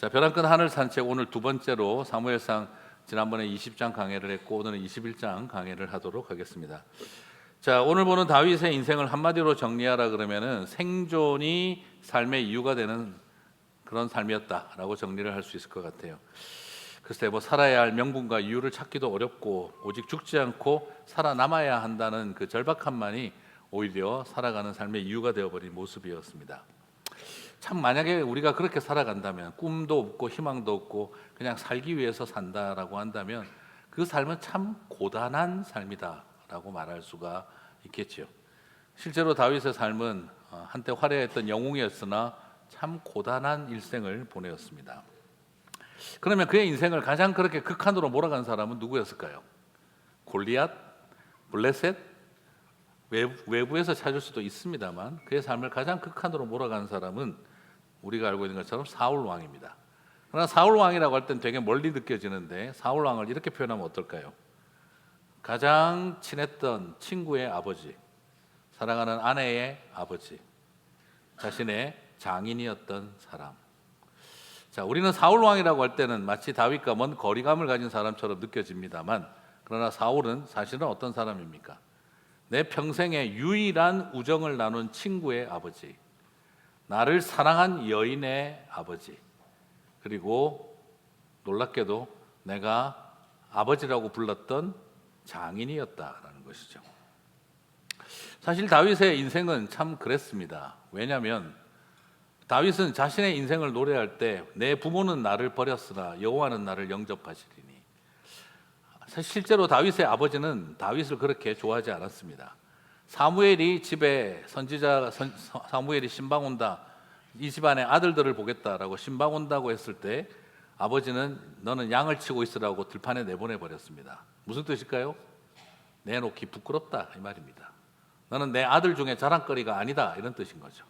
자, 벼랑 끝 하늘 산책 오늘 두 번째로 사무엘상 지난번에 20장 강해를 했고 오늘은 21장 강해를 하도록 하겠습니다. 자, 오늘 보는 다윗의 인생을 한마디로 정리하라 그러면은 생존이 삶의 이유가 되는 그런 삶이었다라고 정리를 할 수 있을 것 같아요. 글쎄 뭐 살아야 할 명분과 이유를 찾기도 어렵고 오직 죽지 않고 살아남아야 한다는 그 절박함만이 오히려 살아가는 삶의 이유가 되어버린 모습이었습니다. 참 만약에 우리가 그렇게 살아간다면 꿈도 없고 희망도 없고 그냥 살기 위해서 산다라고 한다면 그 삶은 참 고단한 삶이다라고 말할 수가 있겠지요. 실제로 다윗의 삶은 한때 화려했던 영웅이었으나 참 고단한 일생을 보내었습니다. 그러면 그의 인생을 가장 그렇게 극한으로 몰아간 사람은 누구였을까요? 골리앗? 블레셋? 외부에서 찾을 수도 있습니다만 그의 삶을 가장 극한으로 몰아간 사람은 우리가 알고 있는 것처럼 사울 왕입니다. 그러나 사울 왕이라고 할 땐 되게 멀리 느껴지는데 사울 왕을 이렇게 표현하면 어떨까요? 가장 친했던 친구의 아버지, 사랑하는 아내의 아버지, 자신의 장인이었던 사람. 자, 우리는 사울 왕이라고 할 때는 마치 다윗과 먼 거리감을 가진 사람처럼 느껴집니다만 그러나 사울은 사실은 어떤 사람입니까? 내 평생에 유일한 우정을 나눈 친구의 아버지, 나를 사랑한 여인의 아버지, 그리고 놀랍게도 내가 아버지라고 불렀던 장인이었다라는 것이죠. 사실 다윗의 인생은 참 그랬습니다. 왜냐하면 다윗은 자신의 인생을 노래할 때 내 부모는 나를 버렸으나 여호와는 나를 영접하시리니, 사실 실제로 다윗의 아버지는 다윗을 그렇게 좋아하지 않았습니다. 사무엘이 집에 사무엘이 신방 온다, 이 집안의 아들들을 보겠다라고 신방 온다고 했을 때 아버지는 너는 양을 치고 있으라고 들판에 내보내 버렸습니다. 무슨 뜻일까요? 내놓기 부끄럽다 이 말입니다. 너는 내 아들 중에 자랑거리가 아니다 이런 뜻인 거죠.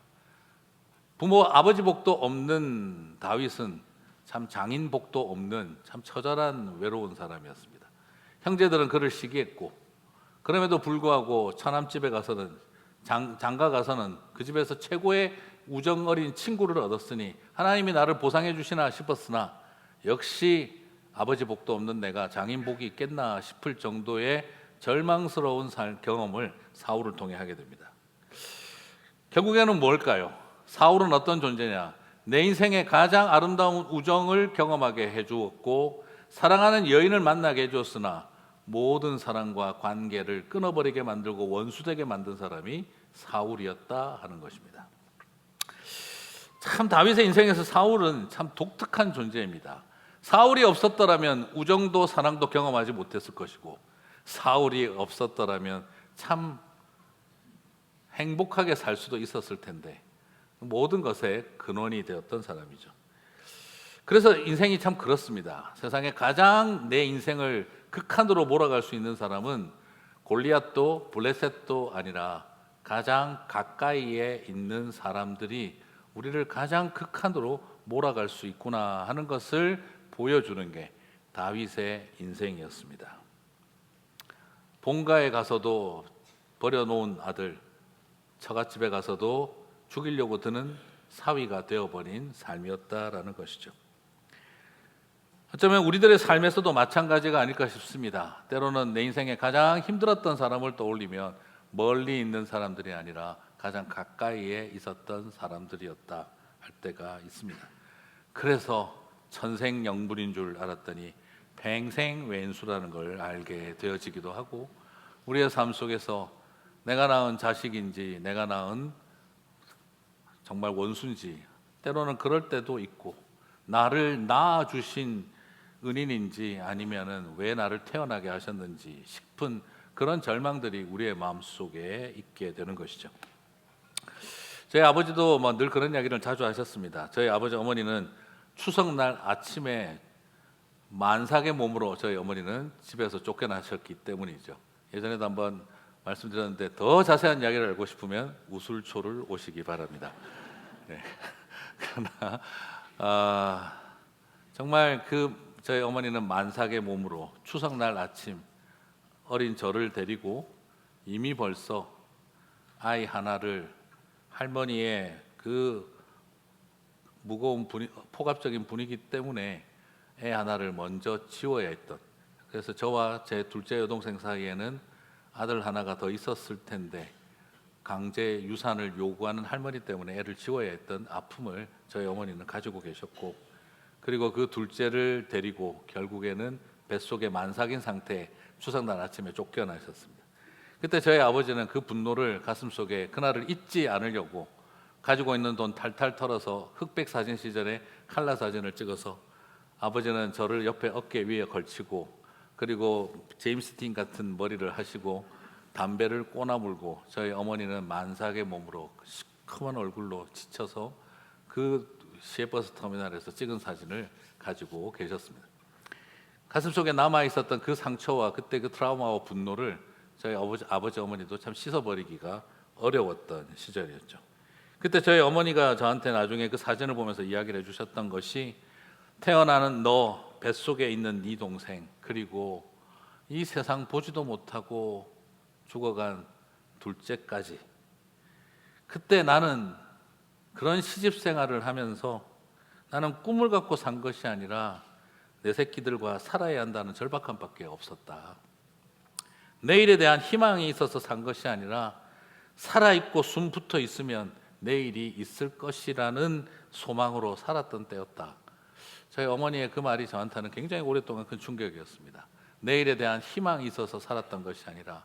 부모 아버지 복도 없는 다윗은 참 장인 복도 없는 참 처절한 외로운 사람이었습니다. 형제들은 그를 시기했고 그럼에도 불구하고 처남집에 가서는 장가 가서는 그 집에서 최고의 우정 어린 친구를 얻었으니 하나님이 나를 보상해 주시나 싶었으나 역시 아버지 복도 없는 내가 장인 복이 있겠나 싶을 정도의 절망스러운 경험을 사울을 통해 하게 됩니다. 결국에는 뭘까요? 사울은 어떤 존재냐? 내 인생의 가장 아름다운 우정을 경험하게 해주었고 사랑하는 여인을 만나게 해주었으나 모든 사랑과 관계를 끊어버리게 만들고 원수되게 만든 사람이 사울이었다 하는 것입니다. 참 다윗의 인생에서 사울은 참 독특한 존재입니다. 사울이 없었더라면 우정도 사랑도 경험하지 못했을 것이고 사울이 없었더라면 참 행복하게 살 수도 있었을 텐데 모든 것의 근원이 되었던 사람이죠. 그래서 인생이 참 그렇습니다. 세상에 가장 내 인생을 극한으로 몰아갈 수 있는 사람은 골리앗도 블레셋도 아니라 가장 가까이에 있는 사람들이 우리를 가장 극한으로 몰아갈 수 있구나 하는 것을 보여주는 게 다윗의 인생이었습니다. 본가에 가서도 버려놓은 아들, 처갓집에 가서도 죽이려고 드는 사위가 되어버린 삶이었다라는 것이죠. 어쩌면 우리들의 삶에서도 마찬가지가 아닐까 싶습니다. 때로는 내 인생에 가장 힘들었던 사람을 떠올리면 멀리 있는 사람들이 아니라 가장 가까이에 있었던 사람들이었다 할 때가 있습니다. 그래서 천생연분인 줄 알았더니 팽생왼수라는 걸 알게 되어지기도 하고 우리의 삶 속에서 내가 낳은 자식인지 내가 낳은 정말 원수인지 때로는 그럴 때도 있고 나를 낳아주신 은인인지 아니면은 왜 나를 태어나게 하셨는지 싶은 그런 절망들이 우리의 마음속에 있게 되는 것이죠. 저희 아버지도 늘 그런 이야기를 자주 하셨습니다. 저희 아버지 어머니는 추석날 아침에 만삭의 몸으로 저희 어머니는 집에서 쫓겨나셨기 때문이죠. 예전에도 한번 말씀드렸는데 더 자세한 이야기를 알고 싶으면 우술초를 오시기 바랍니다. 네. 그러나 정말 저희 어머니는 만삭의 몸으로 추석날 아침 어린 저를 데리고 이미 벌써 아이 하나를 할머니의 그 무거운 폭압적인 분위기 때문에 애 하나를 먼저 치워야 했던, 그래서 저와 제 둘째 여동생 사이에는 아들 하나가 더 있었을 텐데 강제 유산을 요구하는 할머니 때문에 애를 치워야 했던 아픔을 저희 어머니는 가지고 계셨고, 그리고 그 둘째를 데리고 결국에는 뱃속에 만삭인 상태에 추석날 아침에 쫓겨나셨습니다. 그때 저희 아버지는 그 분노를 가슴속에 그날을 잊지 않으려고 가지고 있는 돈 탈탈 털어서 흑백 사진 시절에 칼라 사진을 찍어서 아버지는 저를 옆에 어깨 위에 걸치고, 그리고 제임스 딘 같은 머리를 하시고 담배를 꼬나물고, 저희 어머니는 만삭의 몸으로 시커먼 얼굴로 지쳐서 그 시외버스 터미널에서 찍은 사진을 가지고 계셨습니다. 가슴속에 남아있었던 그 상처와 그때 그 트라우마와 분노를 저희 아버지 어머니도 참 씻어버리기가 어려웠던 시절이었죠. 그때 저희 어머니가 저한테 나중에 그 사진을 보면서 이야기를 해주셨던 것이, 태어나는 너 뱃속에 있는 네 동생, 그리고 이 세상 보지도 못하고 죽어간 둘째까지, 그때 나는 그런 시집 생활을 하면서 나는 꿈을 갖고 산 것이 아니라 내 새끼들과 살아야 한다는 절박함밖에 없었다. 내일에 대한 희망이 있어서 산 것이 아니라 살아있고 숨 붙어 있으면 내일이 있을 것이라는 소망으로 살았던 때였다. 저희 어머니의 그 말이 저한테는 굉장히 오랫동안 큰 충격이었습니다. 내일에 대한 희망이 있어서 살았던 것이 아니라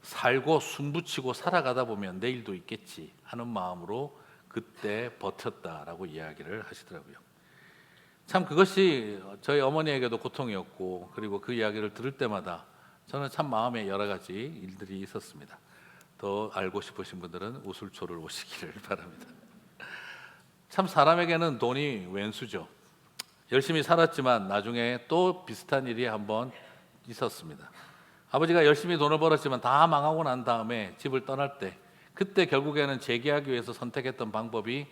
살고 숨 붙이고 살아가다 보면 내일도 있겠지 하는 마음으로 그때 버텼다라고 이야기를 하시더라고요. 참 그것이 저희 어머니에게도 고통이었고, 그리고 그 이야기를 들을 때마다 저는 참 마음에 여러 가지 일들이 있었습니다. 더 알고 싶으신 분들은 우술초를 오시기를 바랍니다. 참 사람에게는 돈이 왼수죠. 열심히 살았지만 나중에 또 비슷한 일이 한번 있었습니다. 아버지가 열심히 돈을 벌었지만 다 망하고 난 다음에 집을 떠날 때, 그때 결국에는 재기하기 위해서 선택했던 방법이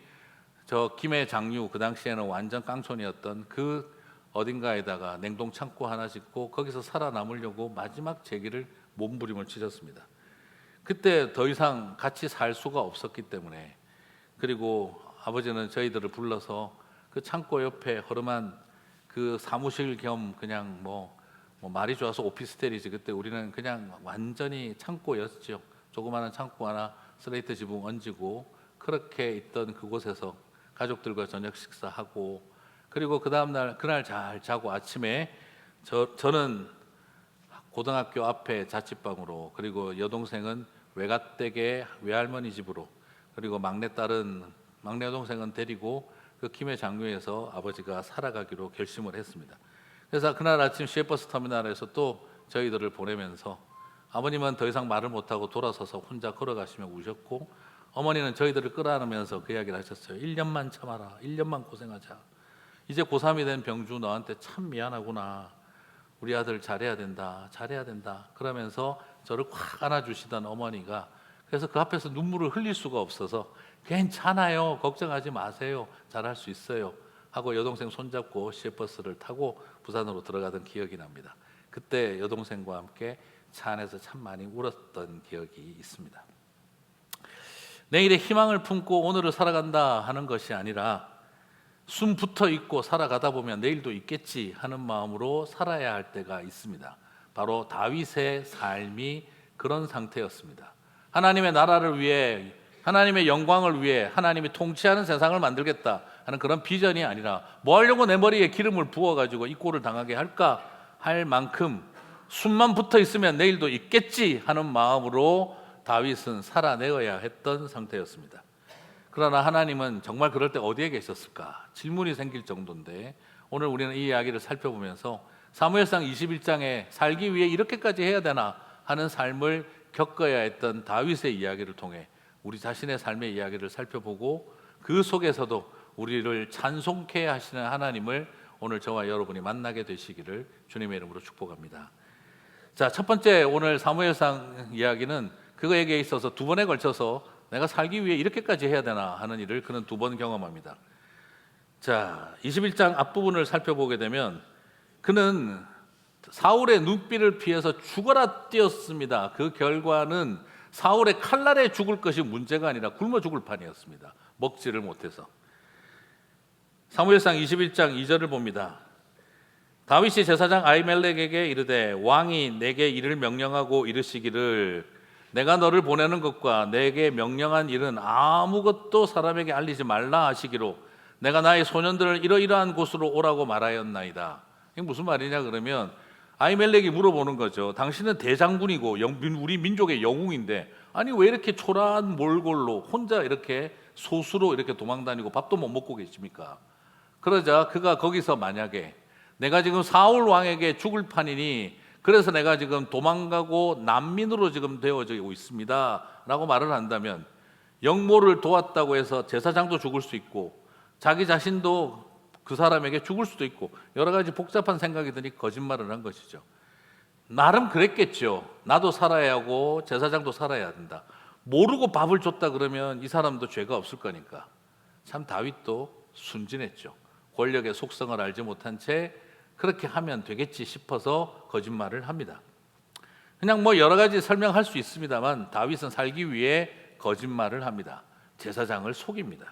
저 김해 장유, 그 당시에는 완전 깡촌이었던 그 어딘가에다가 냉동 창고 하나 짓고 거기서 살아남으려고 마지막 재기를 몸부림을 치셨습니다. 그때 더 이상 같이 살 수가 없었기 때문에, 그리고 아버지는 저희들을 불러서 그 창고 옆에 허름한 그 사무실 겸 그냥 뭐 말이 좋아서 오피스텔이지, 그때 우리는 그냥 완전히 창고였죠. 조그마한 창고 하나 슬레이트 지붕 얹고 그렇게 있던 그곳에서 가족들과 저녁 식사하고, 그리고 그 다음날 그날 잘 자고 아침에 저는 고등학교 앞에 자취방으로, 그리고 여동생은 외갓댁의 외할머니 집으로, 그리고 막내 여동생은 데리고 그 김해 장유에서 아버지가 살아가기로 결심을 했습니다. 그래서 그날 아침 시외버스 터미널에서 또 저희들을 보내면서 아버님은 더 이상 말을 못하고 돌아서서 혼자 걸어가시며 우셨고, 어머니는 저희들을 끌어안으면서 그 이야기를 하셨어요. 1년만 참아라, 1년만 고생하자. 이제 고3이 된 병주, 너한테 참 미안하구나. 우리 아들 잘해야 된다, 잘해야 된다. 그러면서 저를 꽉 안아주시던 어머니가, 그래서 그 앞에서 눈물을 흘릴 수가 없어서 괜찮아요, 걱정하지 마세요, 잘할 수 있어요 하고 여동생 손잡고 시외버스를 타고 부산으로 들어가던 기억이 납니다. 그때 여동생과 함께 차 안에서 참 많이 울었던 기억이 있습니다. 내일의 희망을 품고 오늘을 살아간다 하는 것이 아니라 숨 붙어 있고 살아가다 보면 내일도 있겠지 하는 마음으로 살아야 할 때가 있습니다. 바로 다윗의 삶이 그런 상태였습니다. 하나님의 나라를 위해, 하나님의 영광을 위해 하나님이 통치하는 세상을 만들겠다 하는 그런 비전이 아니라 뭐 하려고 내 머리에 기름을 부어가지고 이 꼴을 당하게 할까 할 만큼 숨만 붙어 있으면 내일도 있겠지 하는 마음으로 다윗은 살아내어야 했던 상태였습니다. 그러나 하나님은 정말 그럴 때 어디에 계셨을까 질문이 생길 정도인데, 오늘 우리는 이 이야기를 살펴보면서 사무엘상 21장에 살기 위해 이렇게까지 해야 되나 하는 삶을 겪어야 했던 다윗의 이야기를 통해 우리 자신의 삶의 이야기를 살펴보고, 그 속에서도 우리를 찬송케 하시는 하나님을 오늘 저와 여러분이 만나게 되시기를 주님의 이름으로 축복합니다. 자, 첫 번째 오늘 사무엘상 이야기는 그거에게 있어서 두 번에 걸쳐서 내가 살기 위해 이렇게까지 해야 되나 하는 일을 그는 두 번 경험합니다. 자, 21장 앞부분을 살펴보게 되면 그는 사울의 눈길을 피해서 죽어라 뛰었습니다. 그 결과는 사울의 칼날에 죽을 것이 문제가 아니라 굶어 죽을 판이었습니다. 먹지를 못해서. 사무엘상 21장 2절을 봅니다. 다윗이 제사장 아히멜렉에게 이르되 왕이 내게 이를 명령하고 이르시기를 내가 너를 보내는 것과 내게 명령한 일은 아무것도 사람에게 알리지 말라 하시기로 내가 나의 소년들을 이러이러한 곳으로 오라고 말하였나이다. 이게 무슨 말이냐 그러면 아히멜렉이 물어보는 거죠. 당신은 대장군이고 우리 민족의 영웅인데 아니 왜 이렇게 초라한 몰골로 혼자 이렇게 소수로 이렇게 도망다니고 밥도 못 먹고 계십니까? 그러자 그가 거기서 만약에 내가 지금 사울 왕에게 죽을 판이니 그래서 내가 지금 도망가고 난민으로 지금 되어지고 있습니다 라고 말을 한다면 영모를 도왔다고 해서 제사장도 죽을 수 있고 자기 자신도 그 사람에게 죽을 수도 있고 여러 가지 복잡한 생각이 드니 거짓말을 한 것이죠. 나름 그랬겠죠. 나도 살아야 하고 제사장도 살아야 된다. 모르고 밥을 줬다 그러면 이 사람도 죄가 없을 거니까. 참 다윗도 순진했죠. 권력의 속성을 알지 못한 채 그렇게 하면 되겠지 싶어서 거짓말을 합니다. 그냥 뭐 여러 가지 설명할 수 있습니다만 다윗은 살기 위해 거짓말을 합니다. 제사장을 속입니다.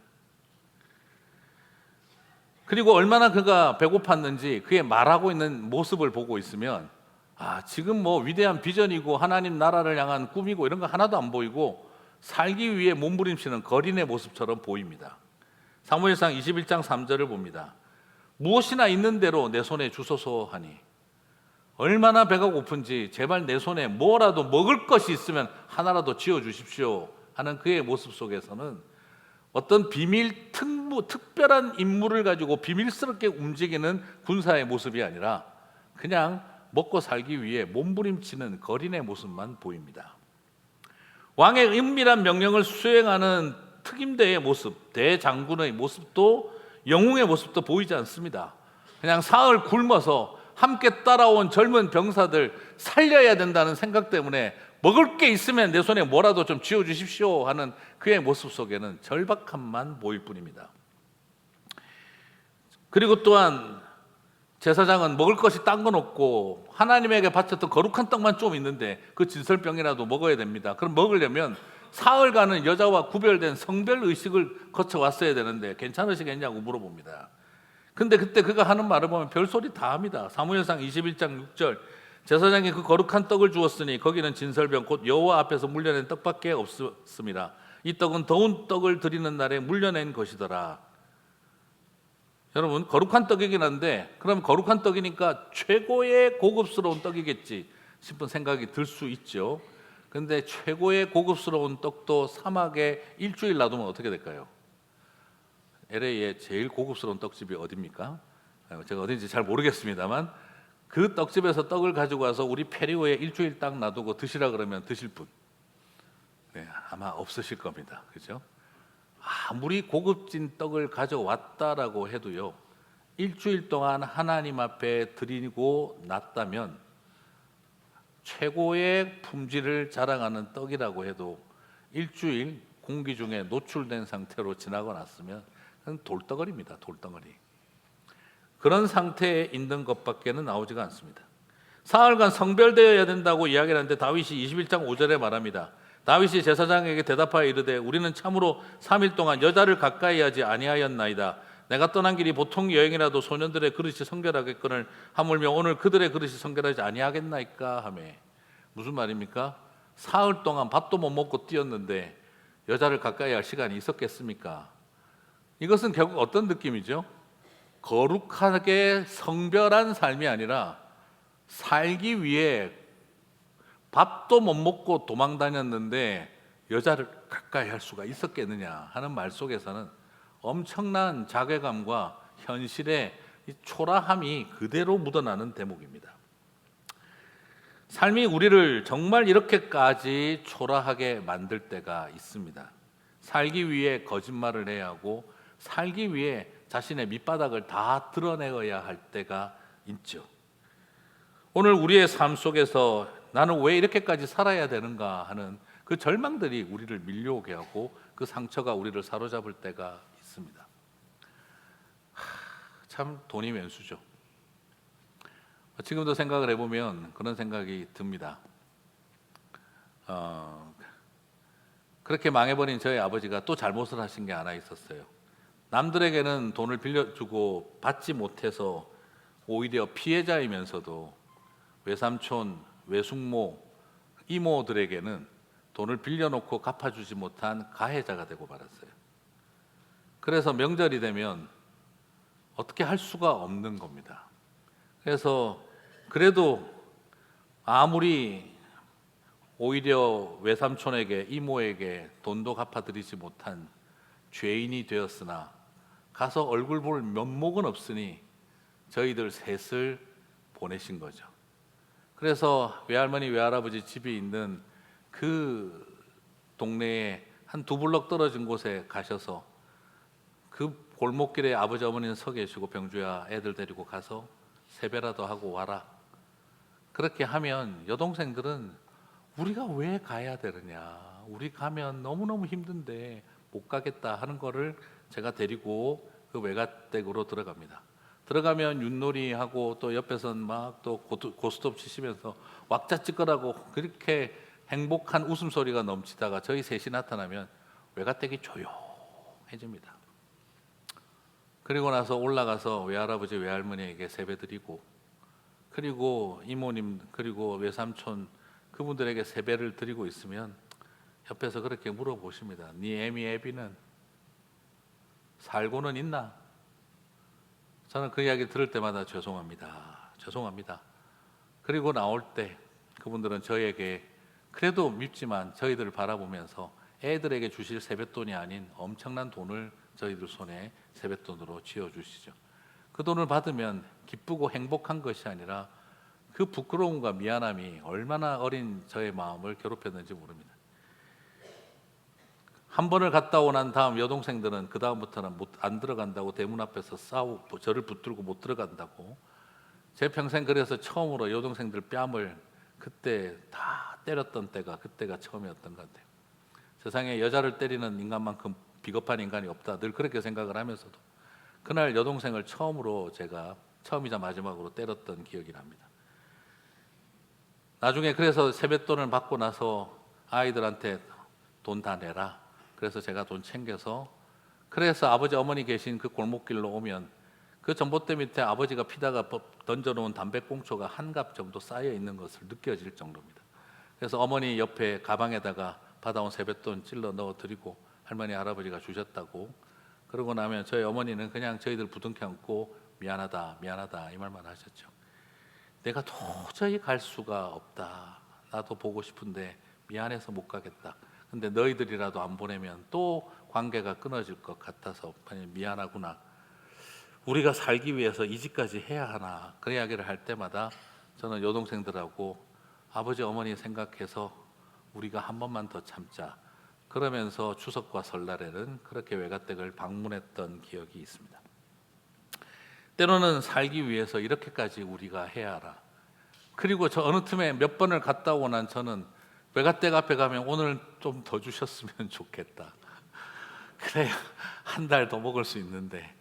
그리고 얼마나 그가 배고팠는지 그의 말하고 있는 모습을 보고 있으면 지금 뭐 위대한 비전이고 하나님 나라를 향한 꿈이고 이런 거 하나도 안 보이고 살기 위해 몸부림치는 거린의 모습처럼 보입니다. 사무엘상 21장 3절을 봅니다. 무엇이나 있는 대로 내 손에 주소서 하니 얼마나 배가 고픈지 제발 내 손에 뭐라도 먹을 것이 있으면 하나라도 지어주십시오 하는 그의 모습 속에서는 어떤 특별한 임무를 가지고 비밀스럽게 움직이는 군사의 모습이 아니라 그냥 먹고 살기 위해 몸부림치는 거린의 모습만 보입니다. 왕의 은밀한 명령을 수행하는 특임대의 모습, 대장군의 모습도 영웅의 모습도 보이지 않습니다. 그냥 사흘 굶어서 함께 따라온 젊은 병사들 살려야 된다는 생각 때문에 먹을 게 있으면 내 손에 뭐라도 좀 쥐어주십시오 하는 그의 모습 속에는 절박함만 보일 뿐입니다. 그리고 또한 제사장은 먹을 것이 딴 건 없고 하나님에게 바쳤던 거룩한 떡만 좀 있는데 그 진설병이라도 먹어야 됩니다. 그럼 먹으려면 사흘간은 여자와 구별된 성별 의식을 거쳐왔어야 되는데 괜찮으시겠냐고 물어봅니다. 근데 그때 그가 하는 말을 보면 별소리 다 합니다. 사무엘상 21장 6절 제사장이 그 거룩한 떡을 주었으니 거기는 진설병 곧 여호와 앞에서 물려낸 떡밖에 없습니다. 이 떡은 더운 떡을 드리는 날에 물려낸 것이더라. 여러분 거룩한 떡이긴 한데 그럼 거룩한 떡이니까 최고의 고급스러운 떡이겠지 싶은 생각이 들 수 있죠. 그런데 최고의 고급스러운 떡도 사막에 일주일 놔두면 어떻게 될까요? LA의 제일 고급스러운 떡집이 어디입니까? 제가 어딘지 잘 모르겠습니다만 그 떡집에서 떡을 가지고 와서 우리 페리오에 일주일 딱 놔두고 드시라 그러면 드실 분 아마 없으실 겁니다. 그렇죠? 아무리 고급진 떡을 가져왔다라고 해도요 일주일 동안 하나님 앞에 드리고 났다면 최고의 품질을 자랑하는 떡이라고 해도 일주일 공기 중에 노출된 상태로 지나고 났으면 그건 돌덩어리입니다. 돌덩어리. 그런 상태에 있는 것밖에는 나오지가 않습니다. 사흘간 성별되어야 된다고 이야기를 하는데 다윗이 21장 5절에 말합니다. 다윗이 제사장에게 대답하여 이르되 우리는 참으로 3일 동안 여자를 가까이 하지 아니하였나이다. 내가 떠난 길이 보통 여행이라도 소년들의 그릇이 성결하겠거늘 하물며 오늘 그들의 그릇이 성결하지 아니하겠나이까 하며 무슨 말입니까? 사흘 동안 밥도 못 먹고 뛰었는데 여자를 가까이 할 시간이 있었겠습니까? 이것은 결국 어떤 느낌이죠? 거룩하게 성별한 삶이 아니라 살기 위해 밥도 못 먹고 도망 다녔는데 여자를 가까이 할 수가 있었겠느냐 하는 말 속에서는 엄청난 자괴감과 현실의 초라함이 그대로 묻어나는 대목입니다. 삶이 우리를 정말 이렇게까지 초라하게 만들 때가 있습니다. 살기 위해 거짓말을 해야 하고 살기 위해 자신의 밑바닥을 다 드러내어야 할 때가 있죠. 오늘 우리의 삶 속에서 나는 왜 이렇게까지 살아야 되는가 하는 그 절망들이 우리를 밀려오게 하고 그 상처가 우리를 사로잡을 때가 있습니다. 참 돈이 왼수죠. 지금도 생각을 해보면 그런 생각이 듭니다. 그렇게 망해버린 저희 아버지가 또 잘못을 하신 게 하나 있었어요. 남들에게는 돈을 빌려주고 받지 못해서 오히려 피해자이면서도 외삼촌, 외숙모, 이모들에게는 돈을 빌려놓고 갚아주지 못한 가해자가 되고 말았어요. 그래서 명절이 되면 어떻게 할 수가 없는 겁니다. 그래서 그래도 아무리 오히려 외삼촌에게, 이모에게 돈도 갚아드리지 못한 죄인이 되었으나 가서 얼굴 볼 면목은 없으니 저희들 셋을 보내신 거죠. 그래서 외할머니, 외할아버지 집이 있는 그 동네에 한 2블럭 떨어진 곳에 가셔서 그 골목길에 아버지 어머니는 서 계시고 병주야 애들 데리고 가서 세배라도 하고 와라. 그렇게 하면 여동생들은 우리가 왜 가야 되느냐, 우리 가면 너무너무 힘든데 못 가겠다 하는 거를 제가 데리고 그 외가댁으로 들어갑니다. 들어가면 윷놀이하고 또 옆에선 막 또 고스톱 치시면서 왁자지껄하고 그렇게 행복한 웃음소리가 넘치다가 저희 셋이 나타나면 외가댁이 조용해집니다. 그리고 나서 올라가서 외할아버지 외할머니에게 세배드리고, 그리고 이모님 그리고 외삼촌 그분들에게 세배를 드리고 있으면 옆에서 그렇게 물어보십니다. 네 애미 애비는 살고는 있나? 저는 그 이야기 들을 때마다 죄송합니다. 그리고 나올 때 그분들은 저에게 그래도 밉지만 저희들을 바라보면서 애들에게 주실 세뱃돈이 아닌 엄청난 돈을 저희들 손에 세뱃돈으로 쥐어주시죠. 그 돈을 받으면 기쁘고 행복한 것이 아니라 그 부끄러움과 미안함이 얼마나 어린 저의 마음을 괴롭혔는지 모릅니다. 한 번을 갔다 오고 난 다음 여동생들은 그 다음부터는 안 들어간다고 대문 앞에서 싸우고 저를 붙들고 못 들어간다고. 제 평생 그래서 처음으로 여동생들 뺨을 그때 다 때렸던 때가 그때가 처음이었던 것 같아요. 세상에 여자를 때리는 인간만큼 비겁한 인간이 없다, 늘 그렇게 생각을 하면서도 그날 여동생을 처음으로 제가 처음이자 마지막으로 때렸던 기억이 납니다. 나중에 그래서 세뱃돈을 받고 나서 아이들한테 돈 다 내라, 그래서 제가 돈 챙겨서, 그래서 아버지 어머니 계신 그 골목길로 오면 그 전봇대 밑에 아버지가 피다가 던져놓은 담배꽁초가 한 갑 정도 쌓여 있는 것을 느껴질 정도입니다. 그래서 어머니 옆에 가방에다가 받아온 세뱃돈 찔러 넣어드리고 할머니 할아버지가 주셨다고, 그러고 나면 저희 어머니는 그냥 저희들 부둥켜 안고 미안하다 이 말만 하셨죠. 내가 도저히 갈 수가 없다, 나도 보고 싶은데 미안해서 못 가겠다, 근데 너희들이라도 안 보내면 또 관계가 끊어질 것 같아서 미안하구나, 우리가 살기 위해서 이 집까지 해야 하나, 그 이야기를 할 때마다 저는 여동생들하고 아버지 어머니 생각해서 우리가 한 번만 더 참자, 그러면서 추석과 설날에는 그렇게 외가댁을 방문했던 기억이 있습니다. 때로는 살기 위해서 이렇게까지 우리가 해야 하라. 그리고 저 어느 틈에 몇 번을 갔다 오고 난 저는 외가댁 앞에 가면 오늘 좀 더 주셨으면 좋겠다, 그래야 한 달 더 먹을 수 있는데,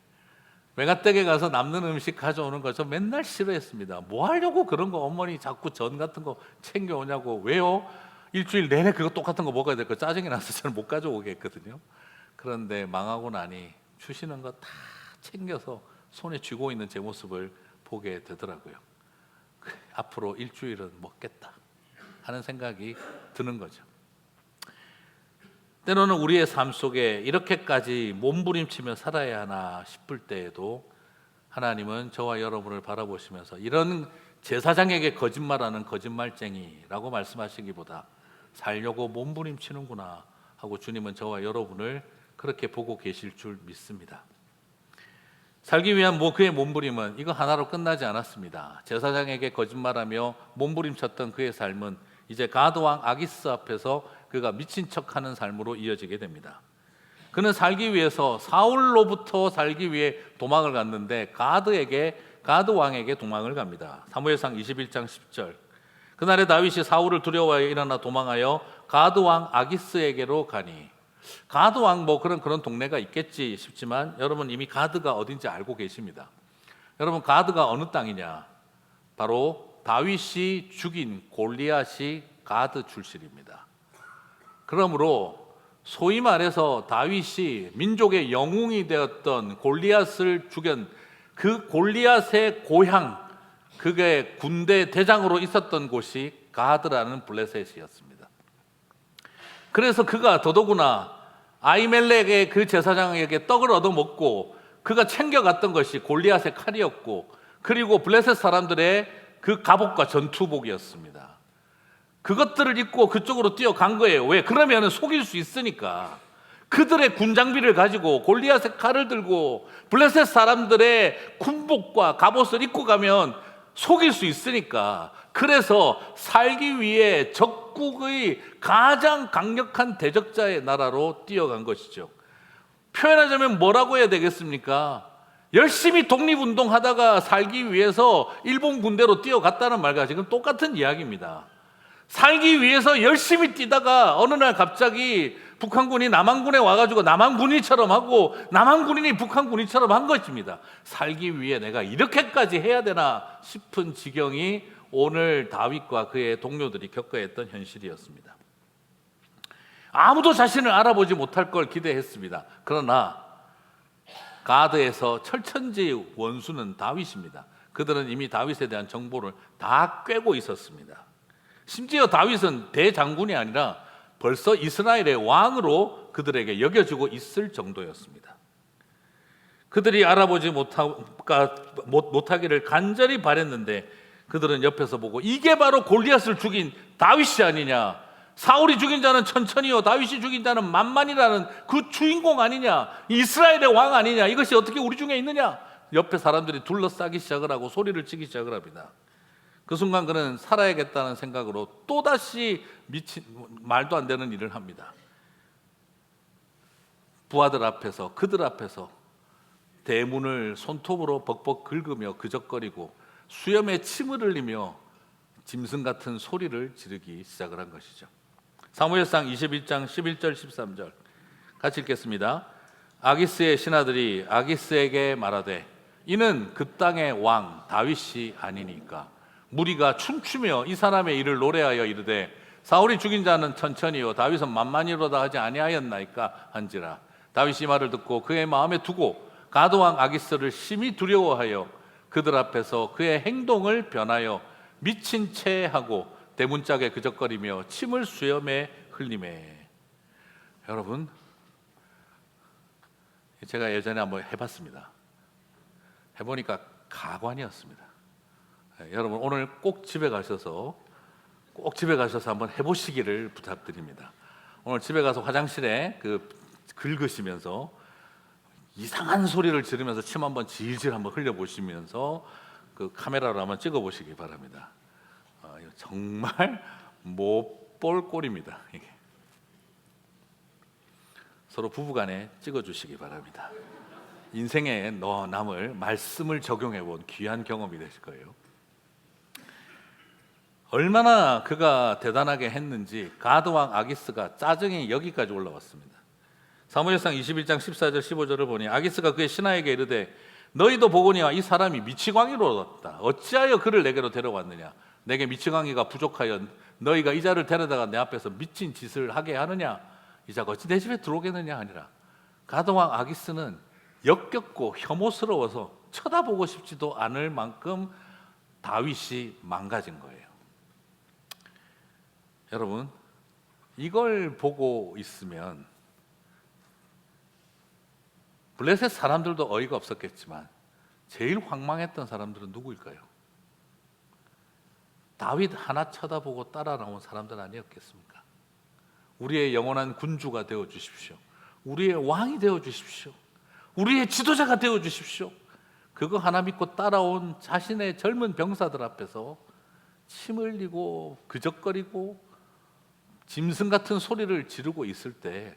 외가댁에 가서 남는 음식 가져오는 거 저 맨날 싫어했습니다. 뭐 하려고 그런 거 어머니 자꾸 전 같은 거 챙겨오냐고. 왜요? 일주일 내내 그거 똑같은 거 먹어야 될 거 짜증이 나서 저는 못 가져오게 했거든요. 그런데 망하고 나니 주시는 거 다 챙겨서 손에 쥐고 있는 제 모습을 보게 되더라고요. 앞으로 일주일은 먹겠다 하는 생각이 드는 거죠. 때로는 우리의 삶 속에 이렇게까지 몸부림치며 살아야 하나 싶을 때에도 하나님은 저와 여러분을 바라보시면서 이런 제사장에게 거짓말하는 거짓말쟁이라고 말씀하시기보다 살려고 몸부림치는구나 하고 주님은 저와 여러분을 그렇게 보고 계실 줄 믿습니다. 살기 위한 그의 몸부림은 이거 하나로 끝나지 않았습니다. 제사장에게 거짓말하며 몸부림쳤던 그의 삶은 이제 가드왕 아기스 앞에서 그가 미친 척하는 삶으로 이어지게 됩니다. 그는 살기 위해서 사울로부터 살기 위해 도망을 갔는데 가드 왕에게 도망을 갑니다. 사무엘상 21장 10절. 그날에 다윗이 사울을 두려워하여 일어나 도망하여 가드 왕 아기스에게로 가니. 가드 왕 그런 동네가 있겠지 싶지만 여러분 이미 가드가 어딘지 알고 계십니다. 여러분 가드가 어느 땅이냐? 바로 다윗이 죽인 골리앗이 가드 출신입니다. 그러므로 소위 말해서 다윗이 민족의 영웅이 되었던 골리앗을 죽인 그 골리앗의 고향, 그게 군대 대장으로 있었던 곳이 가드라는 블레셋이었습니다. 그래서 그가 더더구나 아히멜렉의 그 제사장에게 떡을 얻어먹고 그가 챙겨갔던 것이 골리앗의 칼이었고, 그리고 블레셋 사람들의 그 갑옷과 전투복이었습니다. 그것들을 입고 그쪽으로 뛰어간 거예요. 왜? 그러면 속일 수 있으니까. 그들의 군장비를 가지고 골리앗의 칼을 들고 블레셋 사람들의 군복과 갑옷을 입고 가면 속일 수 있으니까. 그래서 살기 위해 적국의 가장 강력한 대적자의 나라로 뛰어간 것이죠. 표현하자면 뭐라고 해야 되겠습니까? 열심히 독립운동하다가 살기 위해서 일본 군대로 뛰어갔다는 말과 지금 똑같은 이야기입니다. 살기 위해서 열심히 뛰다가 어느 날 갑자기 북한군이 남한군에 와가지고 남한군인처럼 하고 남한군인이 북한군인처럼 한 것입니다. 살기 위해 내가 이렇게까지 해야 되나 싶은 지경이 오늘 다윗과 그의 동료들이 겪어야 했던 현실이었습니다. 아무도 자신을 알아보지 못할 걸 기대했습니다. 그러나 가드에서 철천지의 원수는 다윗입니다. 그들은 이미 다윗에 대한 정보를 다 꿰고 있었습니다. 심지어 다윗은 대장군이 아니라 벌써 이스라엘의 왕으로 그들에게 여겨지고 있을 정도였습니다. 그들이 알아보지 못하기를 간절히 바랬는데 그들은 옆에서 보고 이게 바로 골리앗을 죽인 다윗이 아니냐, 사울이 죽인 자는 천천히요 다윗이 죽인 자는 만만이라는 그 주인공 아니냐, 이스라엘의 왕 아니냐, 이것이 어떻게 우리 중에 있느냐. 옆에 사람들이 둘러싸기 시작을 하고 소리를 치기 시작을 합니다. 그 순간 그는 살아야겠다는 생각으로 또다시 말도 안 되는 일을 합니다. 부하들 앞에서, 그들 앞에서 대문을 손톱으로 벅벅 긁으며 그적거리고 수염에 침을 흘리며 짐승 같은 소리를 지르기 시작을 한 것이죠. 사무엘상 21장 11절 13절 같이 읽겠습니다. 아기스의 신하들이 아기스에게 말하되 이는 그 땅의 왕 다윗이 아니니까. 무리가 춤추며 이 사람의 일을 노래하여 이르되 사울이 죽인 자는 천천히요 다윗은 만만히로다 하지 아니하였나이까 한지라. 다윗이 이 말을 듣고 그의 마음에 두고 가드왕 아기스를 심히 두려워하여 그들 앞에서 그의 행동을 변하여 미친 채 하고 대문짝에 그적거리며 침을 수염에 흘리매. 여러분, 제가 예전에 한번 해봤습니다. 해보니까 가관이었습니다. 여러분 오늘 꼭 집에 가셔서 한번 해보시기를 부탁드립니다. 오늘 집에 가서 화장실에 긁으시면서 이상한 소리를 지르면서 침 한번 질질 한번 흘려보시면서 그 카메라로 한번 찍어보시기 바랍니다. 이거 정말 못 볼 꼴입니다. 이게. 서로 부부간에 찍어주시기 바랍니다. 인생에 남을 말씀을 적용해본 귀한 경험이 되실 거예요. 얼마나 그가 대단하게 했는지 가드왕 아기스가 짜증이 여기까지 올라왔습니다. 사무엘상 21장 14절 15절을 보니 아기스가 그의 신하에게 이르되 너희도 보거니와 이 사람이 미치광이로다. 어찌하여 그를 내게로 데려왔느냐. 내게 미치광이가 부족하여 너희가 이 자를 데려다가 내 앞에서 미친 짓을 하게 하느냐. 이 자가 어찌 내 집에 들어오겠느냐 하니라. 가드왕 아기스는 역겹고 혐오스러워서 쳐다보고 싶지도 않을 만큼 다윗이 망가진 거예요. 여러분, 이걸 보고 있으면 블레셋 사람들도 어이가 없었겠지만 제일 황망했던 사람들은 누구일까요? 다윗 하나 쳐다보고 따라 나온 사람들 아니었겠습니까? 우리의 영원한 군주가 되어 주십시오. 우리의 왕이 되어 주십시오. 우리의 지도자가 되어 주십시오. 그거 하나 믿고 따라온 자신의 젊은 병사들 앞에서 침 흘리고 그적거리고 짐승 같은 소리를 지르고 있을 때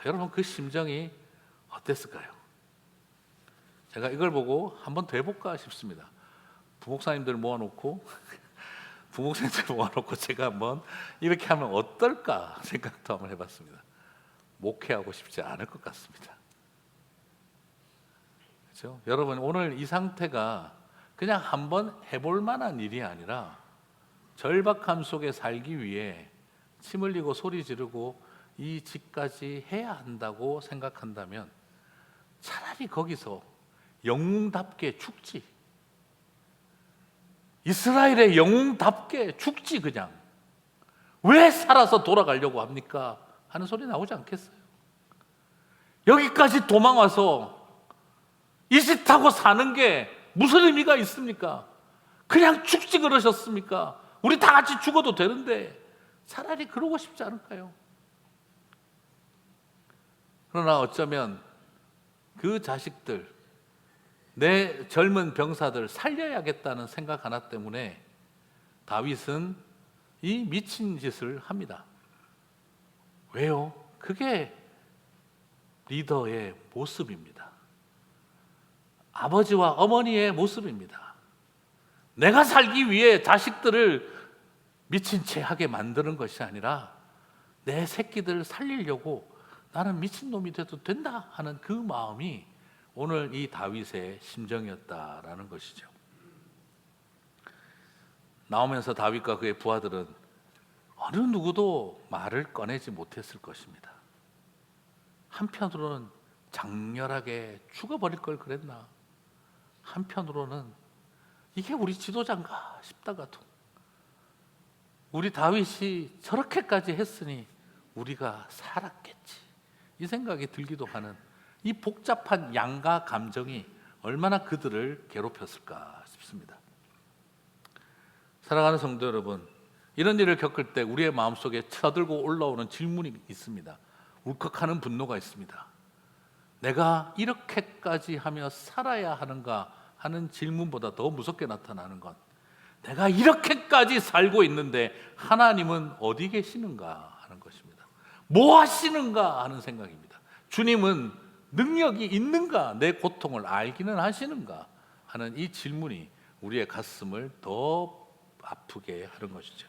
여러분 그 심정이 어땠을까요? 제가 이걸 보고 한번 더 해볼까 싶습니다. 부목사님들 모아놓고 제가 한번 이렇게 하면 어떨까 생각도 한번 해봤습니다. 목회하고 싶지 않을 것 같습니다. 그렇죠? 여러분 오늘 이 상태가 그냥 한번 해볼 만한 일이 아니라 절박함 속에 살기 위해 침 흘리고 소리 지르고 이 짓까지 해야 한다고 생각한다면 차라리 거기서 영웅답게 죽지. 이스라엘의 영웅답게 죽지 그냥. 왜 살아서 돌아가려고 합니까? 하는 소리 나오지 않겠어요? 여기까지 도망와서 이 짓하고 사는 게 무슨 의미가 있습니까? 그냥 죽지 그러셨습니까? 우리 다 같이 죽어도 되는데 차라리 그러고 싶지 않을까요? 그러나 어쩌면 그 자식들, 내 젊은 병사들 살려야겠다는 생각 하나 때문에 다윗은 이 미친 짓을 합니다. 왜요? 그게 리더의 모습입니다. 아버지와 어머니의 모습입니다. 내가 살기 위해 자식들을 미친 채 하게 만드는 것이 아니라 내 새끼들 살리려고 나는 미친놈이 돼도 된다 하는 그 마음이 오늘 이 다윗의 심정이었다라는 것이죠. 나오면서 다윗과 그의 부하들은 어느 누구도 말을 꺼내지 못했을 것입니다. 한편으로는 장렬하게 죽어버릴 걸 그랬나, 한편으로는 이게 우리 지도자인가 싶다가도 우리 다윗이 저렇게까지 했으니 우리가 살았겠지, 이 생각이 들기도 하는 이 복잡한 양가 감정이 얼마나 그들을 괴롭혔을까 싶습니다. 사랑하는 성도 여러분, 이런 일을 겪을 때 우리의 마음속에 쳐들고 올라오는 질문이 있습니다. 울컥하는 분노가 있습니다. 내가 이렇게까지 하며 살아야 하는가 하는 질문보다 더 무섭게 나타나는 것, 내가 이렇게까지 살고 있는데 하나님은 어디 계시는가 하는 것입니다. 뭐 하시는가 하는 생각입니다. 주님은 능력이 있는가, 내 고통을 알기는 하시는가 하는 이 질문이 우리의 가슴을 더 아프게 하는 것이죠.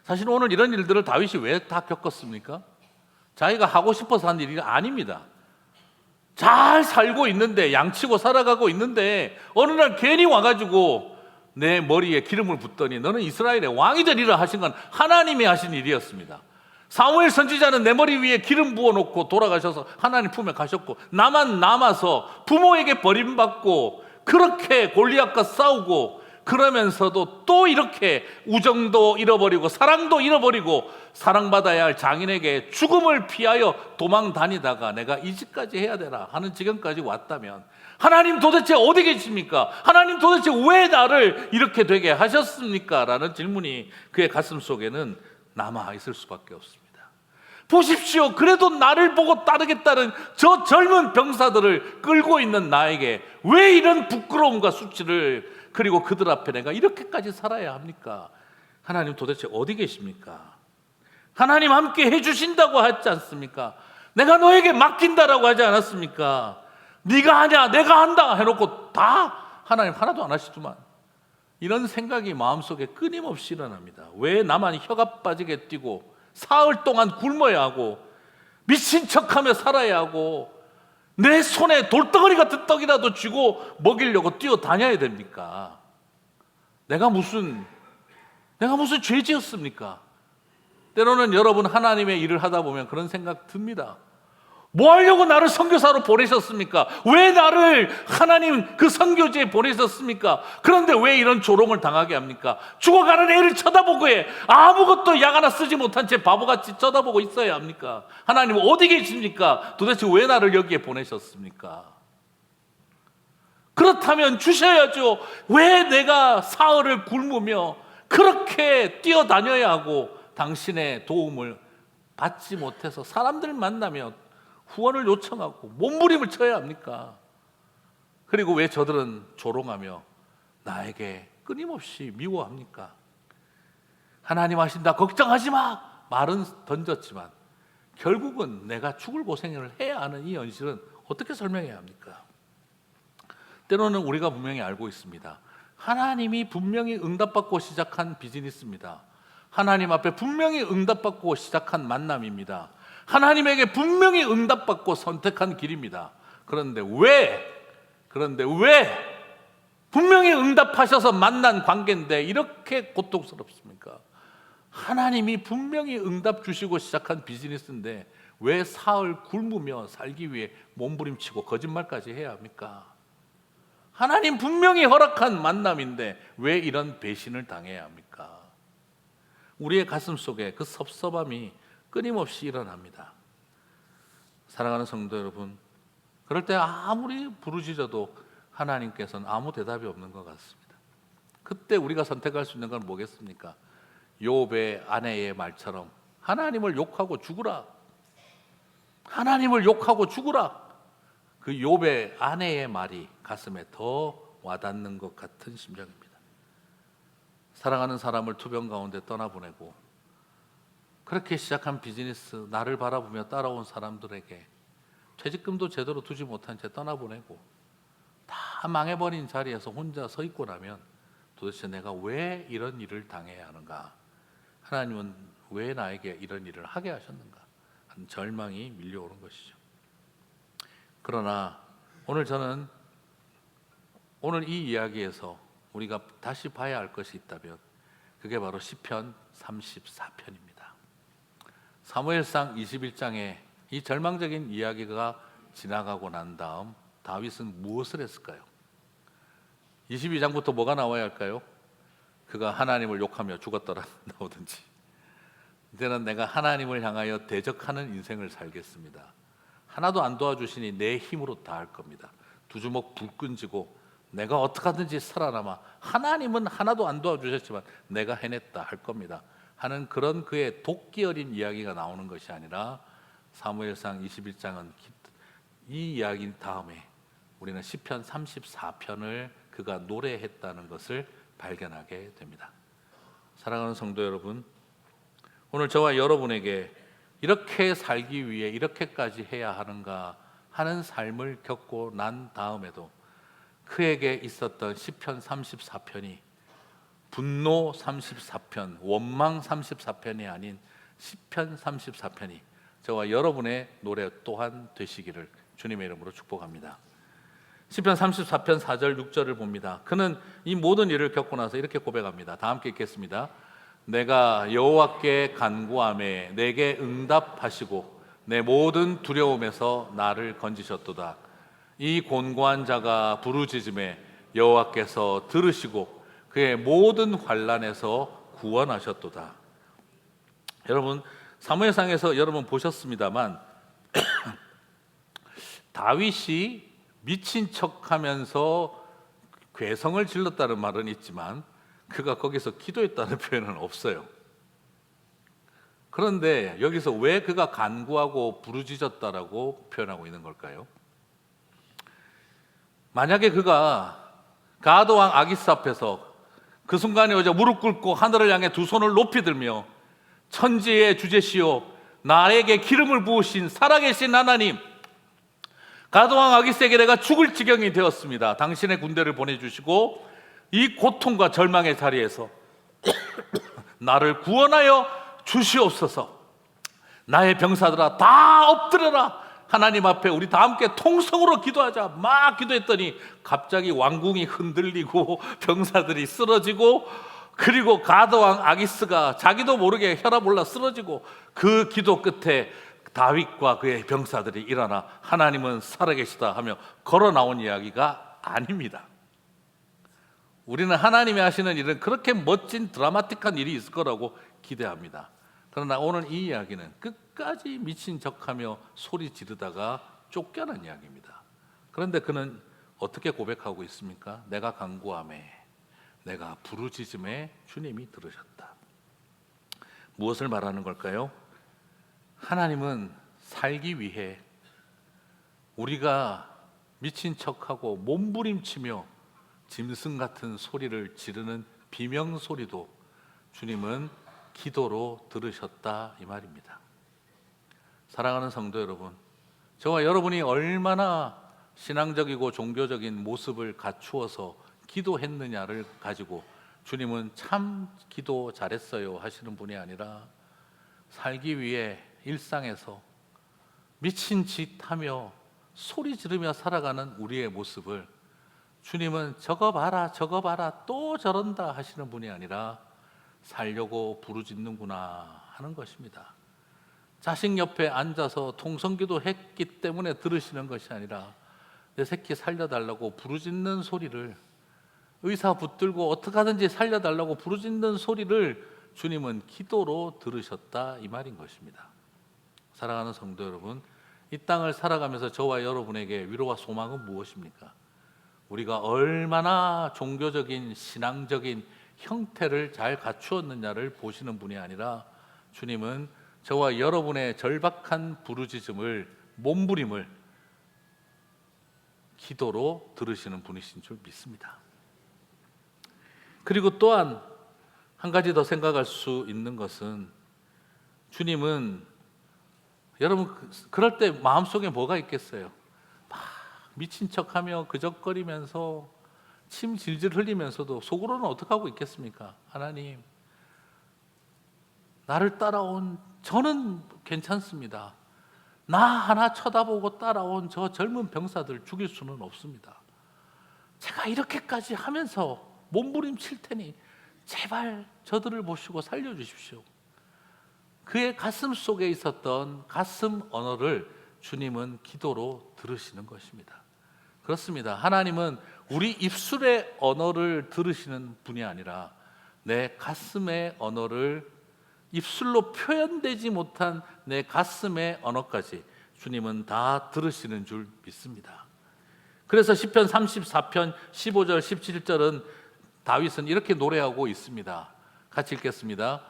사실 오늘 이런 일들을 다윗이 왜 다 겪었습니까? 자기가 하고 싶어서 한 일이 아닙니다. 잘 살고 있는데, 양치고 살아가고 있는데 어느 날 괜히 와가지고 내 머리에 기름을 붓더니 너는 이스라엘의 왕이 되리라 하신 건 하나님이 하신 일이었습니다. 사무엘 선지자는 내 머리 위에 기름 부어놓고 돌아가셔서 하나님 품에 가셨고, 나만 남아서 부모에게 버림받고 그렇게 골리앗과 싸우고, 그러면서도 또 이렇게 우정도 잃어버리고 사랑도 잃어버리고 사랑받아야 할 장인에게 죽음을 피하여 도망 다니다가 내가 이 짓까지 해야 되나 하는 지경까지 왔다면 하나님 도대체 어디 계십니까? 하나님 도대체 왜 나를 이렇게 되게 하셨습니까? 라는 질문이 그의 가슴 속에는 남아 있을 수밖에 없습니다. 보십시오, 그래도 나를 보고 따르겠다는 저 젊은 병사들을 끌고 있는 나에게 왜 이런 부끄러움과 수치를, 그리고 그들 앞에 내가 이렇게까지 살아야 합니까? 하나님 도대체 어디 계십니까? 하나님 함께 해주신다고 하지 않습니까? 내가 너에게 맡긴다라고 하지 않았습니까? 네가 하냐 내가 한다 해놓고 다 하나님 하나도 안 하시더만. 이런 생각이 마음속에 끊임없이 일어납니다. 왜 나만 혀가 빠지게 뛰고 사흘 동안 굶어야 하고 미친 척하며 살아야 하고 내 손에 돌덩어리 같은 떡이라도 쥐고 먹이려고 뛰어다녀야 됩니까? 내가 무슨 죄 지었습니까? 때로는 여러분 하나님의 일을 하다 보면 그런 생각 듭니다. 뭐 하려고 나를 선교사로 보내셨습니까? 왜 나를 하나님 그 선교지에 보내셨습니까? 그런데 왜 이런 조롱을 당하게 합니까? 죽어가는 애를 쳐다보고 아무것도 약 하나 쓰지 못한 채 바보같이 쳐다보고 있어야 합니까? 하나님 어디 계십니까? 도대체 왜 나를 여기에 보내셨습니까? 그렇다면 주셔야죠. 왜 내가 사흘을 굶으며 그렇게 뛰어다녀야 하고 당신의 도움을 받지 못해서 사람들 만나면 후원을 요청하고 몸부림을 쳐야 합니까? 그리고 왜 저들은 조롱하며 나에게 끊임없이 미워합니까? 하나님 하신다, 걱정하지 마! 말은 던졌지만 결국은 내가 죽을 고생을 해야 하는 이 현실은 어떻게 설명해야 합니까? 때로는 우리가 분명히 알고 있습니다. 하나님이 분명히 응답받고 시작한 비즈니스입니다. 하나님 앞에 분명히 응답받고 시작한 만남입니다. 하나님에게 분명히 응답받고 선택한 길입니다. 그런데 왜 분명히 응답하셔서 만난 관계인데 이렇게 고통스럽습니까? 하나님이 분명히 응답 주시고 시작한 비즈니스인데 왜 사흘 굶으며 살기 위해 몸부림치고 거짓말까지 해야 합니까? 하나님 분명히 허락한 만남인데 왜 이런 배신을 당해야 합니까? 우리의 가슴 속에 그 섭섭함이 끊임없이 일어납니다. 사랑하는 성도 여러분, 그럴 때 아무리 부르짖어도 하나님께서는 아무 대답이 없는 것 같습니다. 그때 우리가 선택할 수 있는 건 뭐겠습니까? 욥의 아내의 말처럼 하나님을 욕하고 죽으라. 하나님을 욕하고 죽으라. 그 욥의 아내의 말이 가슴에 더 와닿는 것 같은 심정입니다. 사랑하는 사람을 투병 가운데 떠나보내고 그렇게 시작한 비즈니스, 나를 바라보며 따라온 사람들에게 퇴직금도 제대로 두지 못한 채 떠나보내고 다 망해버린 자리에서 혼자 서 있고 나면 도대체 내가 왜 이런 일을 당해야 하는가? 하나님은 왜 나에게 이런 일을 하게 하셨는가? 하는 절망이 밀려오는 것이죠. 그러나 저는 오늘 이 이야기에서 우리가 다시 봐야 할 것이 있다면 그게 바로 시편 34편입니다. 사무엘상 21장에 이 절망적인 이야기가 지나가고 난 다음 다윗은 무엇을 했을까요? 22장부터 뭐가 나와야 할까요? 그가 하나님을 욕하며 죽었더라 나오든지, 이제는 내가 하나님을 향하여 대적하는 인생을 살겠습니다. 하나도 안 도와주시니 내 힘으로 다 할 겁니다. 두 주먹 불끈 쥐고 내가 어떻게 하든지 살아남아, 하나님은 하나도 안 도와주셨지만 내가 해냈다 할 겁니다 하는 그런 그의 도끼 어린 이야기가 나오는 것이 아니라 사무엘상 21장은 이 이야기 다음에 우리는 시편 34편을 그가 노래했다는 것을 발견하게 됩니다. 사랑하는 성도 여러분, 오늘 저와 여러분에게 이렇게 살기 위해 이렇게까지 해야 하는가 하는 삶을 겪고 난 다음에도 그에게 있었던 시편 34편이 분노 34편, 원망 34편이 아닌 시편 34편이 저와 여러분의 노래 또한 되시기를 주님의 이름으로 축복합니다. 시편 34편 4절 6절을 봅니다. 그는 이 모든 일을 겪고 나서 이렇게 고백합니다. 다 함께 읽겠습니다. 내가 여호와께 간구하매 내게 응답하시고 내 모든 두려움에서 나를 건지셨도다. 이 곤고한 자가 부르짖음에 여호와께서 들으시고 그의 모든 환난에서 구원하셨도다. 여러분, 사무엘상에서 여러분 보셨습니다만 다윗이 미친 척하면서 괴성을 질렀다는 말은 있지만 그가 거기서 기도했다는 표현은 없어요. 그런데 여기서 왜 그가 간구하고 부르짖었다라고 표현하고 있는 걸까요? 만약에 그가 가드왕 아기스 앞에서 그 순간에 오자 무릎 꿇고 하늘을 향해 두 손을 높이 들며 천지의 주제시오 나에게 기름을 부으신 살아계신 하나님, 가드왕 아기스에게 내가 죽을 지경이 되었습니다. 당신의 군대를 보내주시고 이 고통과 절망의 자리에서 나를 구원하여 주시옵소서. 나의 병사들아 다 엎드려라. 하나님 앞에 우리 다 함께 통성으로 기도하자. 막 기도했더니 갑자기 왕궁이 흔들리고 병사들이 쓰러지고, 그리고 가드왕 아기스가 자기도 모르게 혈압 올라 쓰러지고, 그 기도 끝에 다윗과 그의 병사들이 일어나 하나님은 살아계시다 하며 걸어 나온 이야기가 아닙니다. 우리는 하나님이 하시는 일은 그렇게 멋진 드라마틱한 일이 있을 거라고 기대합니다. 그러나 오늘 이 이야기는 끝까지 미친 척하며 소리 지르다가 쫓겨난 이야기입니다. 그런데 그는 어떻게 고백하고 있습니까? 내가 간구하매 내가 부르짖음에 주님이 들으셨다. 무엇을 말하는 걸까요? 하나님은 살기 위해 우리가 미친 척하고 몸부림치며 짐승 같은 소리를 지르는 비명 소리도 주님은 기도로 들으셨다 이 말입니다. 사랑하는 성도 여러분, 저와 여러분이 얼마나 신앙적이고 종교적인 모습을 갖추어서 기도했느냐를 가지고 주님은 참 기도 잘했어요 하시는 분이 아니라 살기 위해 일상에서 미친 짓 하며 소리 지르며 살아가는 우리의 모습을 주님은 저거 봐라 저거 봐라 또 저런다 하시는 분이 아니라 살려고 부르짖는구나 하는 것입니다. 자식 옆에 앉아서 통성기도 했기 때문에 들으시는 것이 아니라 내 새끼 살려달라고 부르짖는 소리를, 의사 붙들고 어떻게 하든지 살려달라고 부르짖는 소리를 주님은 기도로 들으셨다 이 말인 것입니다. 사랑하는 성도 여러분, 이 땅을 살아가면서 저와 여러분에게 위로와 소망은 무엇입니까? 우리가 얼마나 종교적인 신앙적인 형태를 잘 갖추었느냐를 보시는 분이 아니라 주님은 저와 여러분의 절박한 부르짖음을, 몸부림을 기도로 들으시는 분이신 줄 믿습니다. 그리고 또한 한 가지 더 생각할 수 있는 것은, 주님은 여러분 그럴 때 마음속에 뭐가 있겠어요? 막 미친 척하며 그적거리면서 침 질질 흘리면서도 속으로는 어떻게 하고 있겠습니까? 하나님, 나를 따라온 저는 괜찮습니다. 나 하나 쳐다보고 따라온 저 젊은 병사들 죽일 수는 없습니다. 제가 이렇게까지 하면서 몸부림칠 테니 제발 저들을 보시고 살려주십시오. 그의 가슴 속에 있었던 가슴 언어를 주님은 기도로 들으시는 것입니다. 그렇습니다. 하나님은 우리 입술의 언어를 들으시는 분이 아니라 내 가슴의 언어를, 입술로 표현되지 못한 내 가슴의 언어까지 주님은 다 들으시는 줄 믿습니다. 그래서 시편 34편 15절 17절은 다윗은 이렇게 노래하고 있습니다. 같이 읽겠습니다.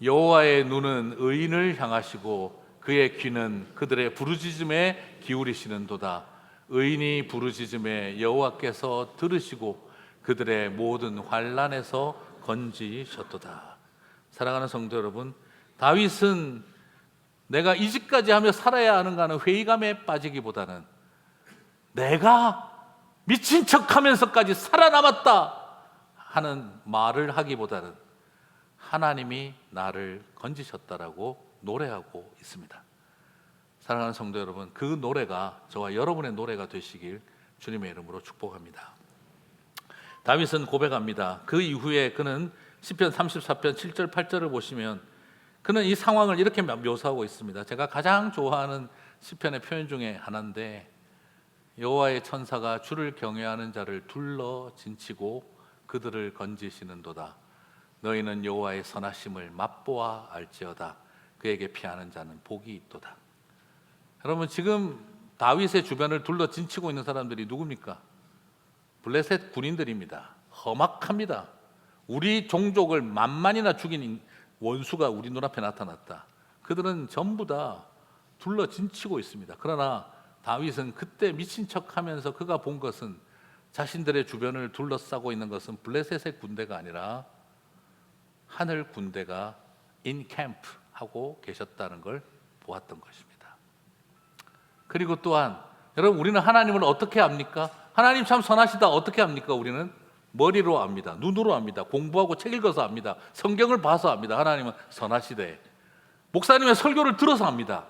여호와의 눈은 의인을 향하시고 그의 귀는 그들의 부르짖음에 기울이시는도다. 의인이 부르짖음에 여호와께서 들으시고 그들의 모든 환난에서 건지셨도다. 사랑하는 성도 여러분, 다윗은 내가 이 짓까지 하며 살아야 하는가 하는 회의감에 빠지기보다는 내가 미친 척하면서까지 살아남았다 하는 말을 하기보다는 하나님이 나를 건지셨다라고 노래하고 있습니다. 사랑하는 성도 여러분, 그 노래가 저와 여러분의 노래가 되시길 주님의 이름으로 축복합니다. 다윗은 고백합니다. 그 이후에 그는 시편 34편 7절 8절을 보시면 그는 이 상황을 이렇게 묘사하고 있습니다. 제가 가장 좋아하는 시편의 표현 중에 하나인데, 여호와의 천사가 주를 경외하는 자를 둘러 진치고 그들을 건지시는도다. 너희는 여호와의 선하심을 맛보아 알지어다. 그에게 피하는 자는 복이 있도다. 여러분, 지금 다윗의 주변을 둘러 진치고 있는 사람들이 누굽니까? 블레셋 군인들입니다. 험악합니다. 우리 종족을 만만이나 죽인 원수가 우리 눈앞에 나타났다. 그들은 전부 다 둘러 진치고 있습니다. 그러나 다윗은 그때 미친 척하면서 그가 본 것은, 자신들의 주변을 둘러싸고 있는 것은 블레셋의 군대가 아니라 하늘 군대가 인캠프 하고 계셨다는 걸 보았던 것입니다. 그리고 또한 여러분, 우리는 하나님을 어떻게 압니까? 하나님 참 선하시다 어떻게 압니까? 우리는 머리로 압니다. 눈으로 압니다. 공부하고 책 읽어서 압니다. 성경을 봐서 압니다. 하나님은 선하시대. 목사님의 설교를 들어서 압니다.